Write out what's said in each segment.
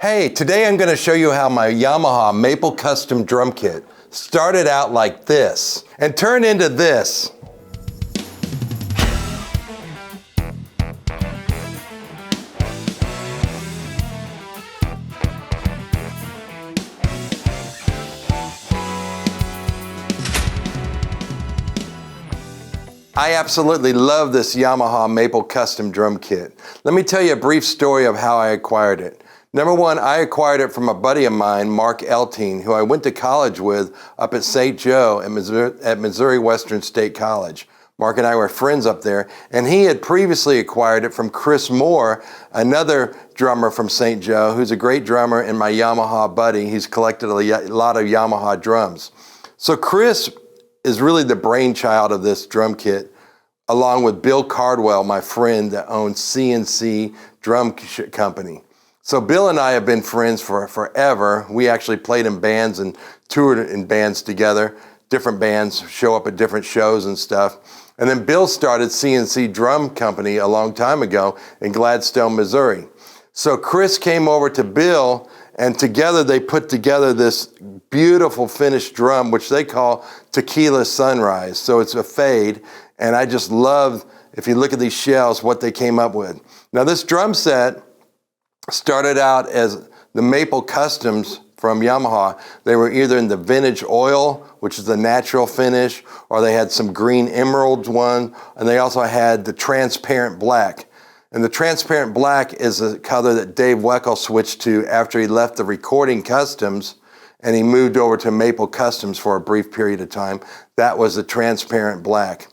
Hey, today I'm going to show you how my Yamaha Maple Custom drum kit started out like this and turned into this. I absolutely love this Yamaha Maple Custom drum kit. Let me tell you a brief story of how I acquired it. Number one, I acquired it from a buddy of mine, Mark Eltine, who I went to college with up at St. Joe at Missouri Western State College. Mark and I were friends up there, and he had previously acquired it from Chris Moore, another drummer from St. Joe, who's a great drummer and my Yamaha buddy. He's collected a lot of Yamaha drums. So Chris is really the brainchild of this drum kit, along with Bill Cardwell, my friend that owns CNC Drum Company. So Bill and I have been friends for forever. We actually played in bands and toured in bands together. Different bands show up at different shows and stuff. And then Bill started CNC Drum Company a long time ago in Gladstone, Missouri. So Chris came over to Bill, and together they put together this beautiful finished drum, which they call Tequila Sunrise. So it's a fade, and I just love, if you look at these shells, what they came up with. Now this drum set started out as the Maple Customs from Yamaha. They were either in the vintage oil, which is the natural finish, or they had some green emerald one, and they also had the transparent black. And the transparent black is a color that Dave Weckl switched to after he left the Recording Customs and he moved over to Maple Customs for a brief period of time. That was the transparent black.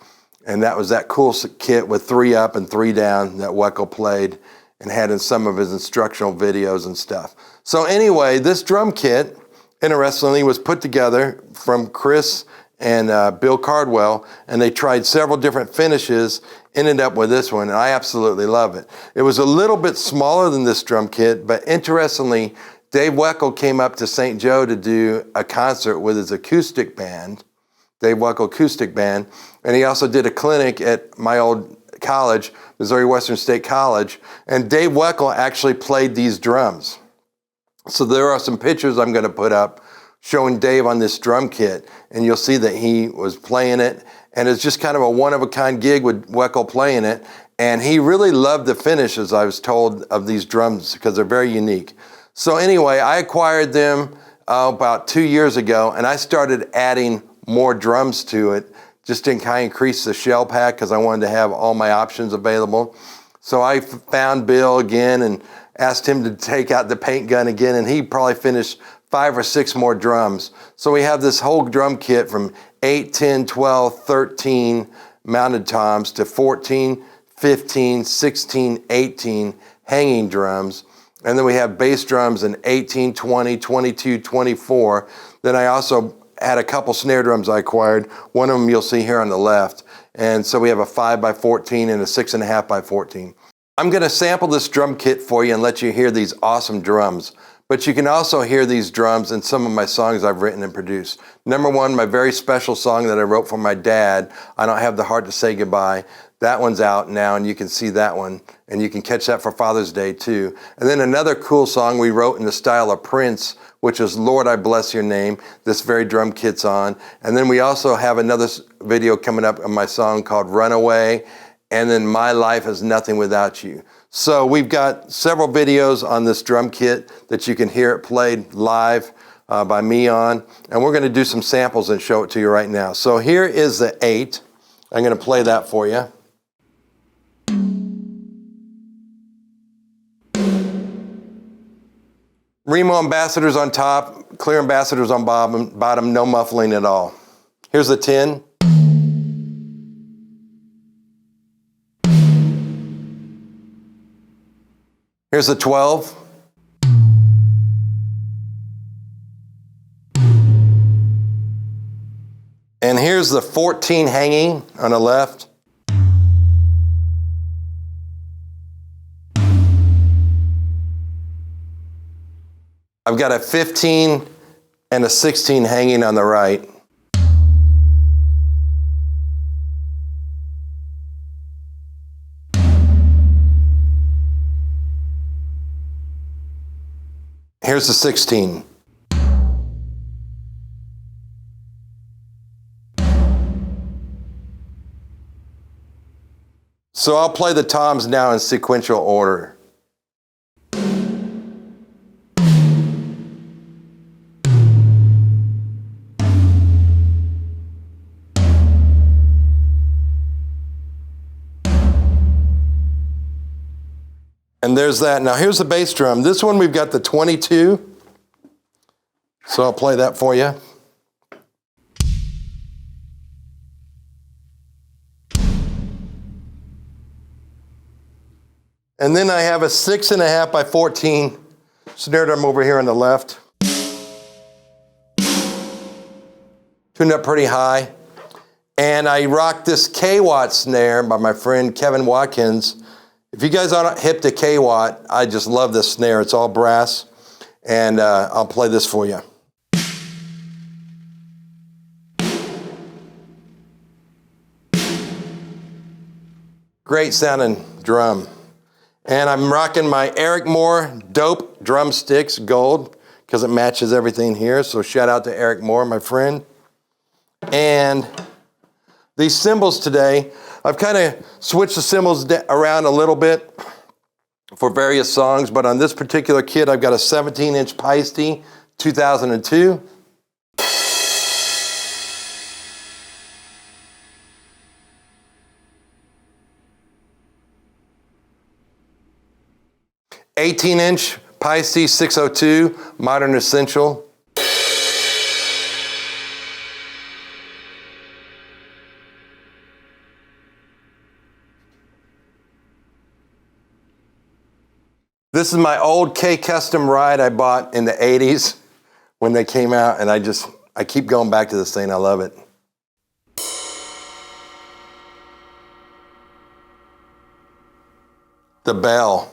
And that was that cool kit with 3 up and 3 down that Weckl played and had in some of his instructional videos and stuff. So anyway, this drum kit, interestingly, was put together from Chris and Bill Cardwell, and they tried several different finishes, ended up with this one, and I absolutely love it. It was a little bit smaller than this drum kit, but interestingly, Dave Weckl came up to St. Joe to do a concert with his acoustic band, Dave Weckl Acoustic Band, and he also did a clinic at my old college, Missouri Western State College, and Dave Weckl actually played these drums. So there are some pictures I'm going to put up showing Dave on this drum kit, and you'll see that he was playing it, and it's just kind of a one-of-a-kind gig with Weckl playing it, and he really loved the finish, as I was told, of these drums because they're very unique. So anyway, I acquired them about 2 years ago, and I started adding more drums to it just to kind of increase the shell pack because I wanted to have all my options available. So I found Bill again and asked him to take out the paint gun again, and he probably finished 5 or 6 more drums. So we have this whole drum kit from 8, 10, 12, 13 mounted toms to 14, 15, 16, 18 hanging drums. And then we have bass drums in 18, 20, 22, 24. Then I also had a couple snare drums I acquired. One of them you'll see here on the left. And so we have a 5x14 and a 6.5x14. I'm going to sample this drum kit for you and let you hear these awesome drums. But you can also hear these drums in some of my songs I've written and produced. Number one, my very special song that I wrote for my dad, I Don't Have the Heart to Say Goodbye. That one's out now, and you can see that one. And you can catch that for Father's Day, too. And then another cool song we wrote in the style of Prince, which is Lord, I Bless Your Name. This very drum kit's on. And then we also have another video coming up on my song called Runaway, and then My Life Is Nothing Without You. So we've got several videos on this drum kit that you can hear it played live by me on. And we're going to do some samples and show it to you right now. So here is the 8. I'm going to play that for you. Remo ambassadors on top, clear ambassadors on bottom, no muffling at all. Here's the 10. Here's the 12. And here's the 14 hanging on the left. I've got a 15 and a 16 hanging on the right. Here's the 16. So I'll play the toms now in sequential order. And there's that. Now here's the bass drum. This one we've got the 22. So I'll play that for you. And then I have a 6.5 by 14 snare drum over here on the left. Tuned up pretty high. And I rock this K-Watt snare by my friend Kevin Watkins. If you guys aren't hip to K-Watt, I just love this snare. It's all brass. And I'll play this for you. Great sounding drum. And I'm rocking my Eric Moore Dope drumsticks, gold, because it matches everything here. So shout out to Eric Moore, my friend. And these cymbals today, I've kind of switched the cymbals around a little bit for various songs, but on this particular kit, I've got a 17-inch Paiste 2002. "18-inch Paiste 602 Modern Essential." This is my old K Custom ride I bought in the 80s when they came out, and I keep going back to this thing. I love it. The bell.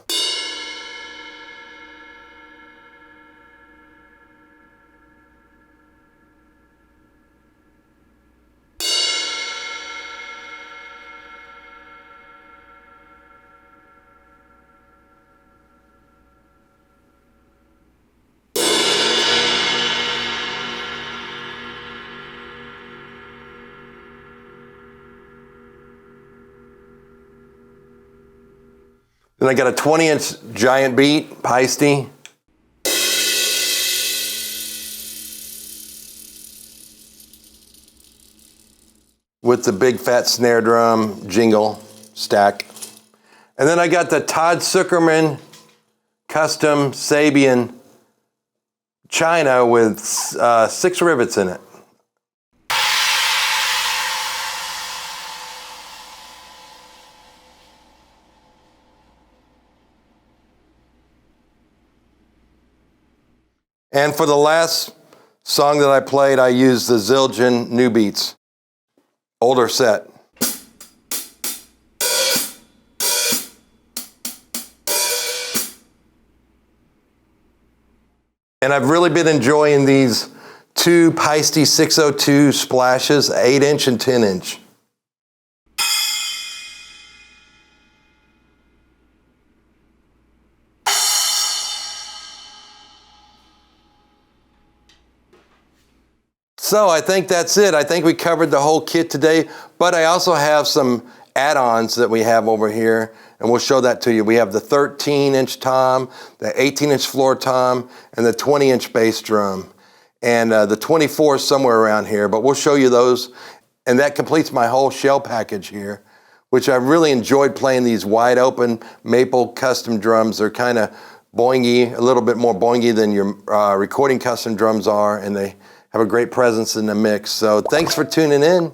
Then I got a 20-inch giant beat, Paiste. With the big fat snare drum, jingle, stack. And then I got the Todd Zuckerman Custom Sabian China with 6 rivets in it. And for the last song that I played, I used the Zildjian New Beats, older set. And I've really been enjoying these 2 Paiste 602 splashes, 8-inch and 10-inch. So I think that's it. I think we covered the whole kit today, but I also have some add-ons that we have over here, and we'll show that to you. We have the 13-inch tom, the 18-inch floor tom, and the 20-inch bass drum. And the 24 is somewhere around here, but we'll show you those. And that completes my whole shell package here, which I really enjoyed playing these wide open Maple Custom drums. They're kind of boingy, a little bit more boingy than your recording custom drums are, and they have a great presence in the mix. So thanks for tuning in,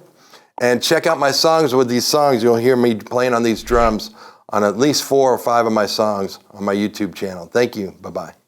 and check out my songs. With these songs, you'll hear me playing on these drums on at least 4 or 5 of my songs on my YouTube channel. Thank you. Bye-bye.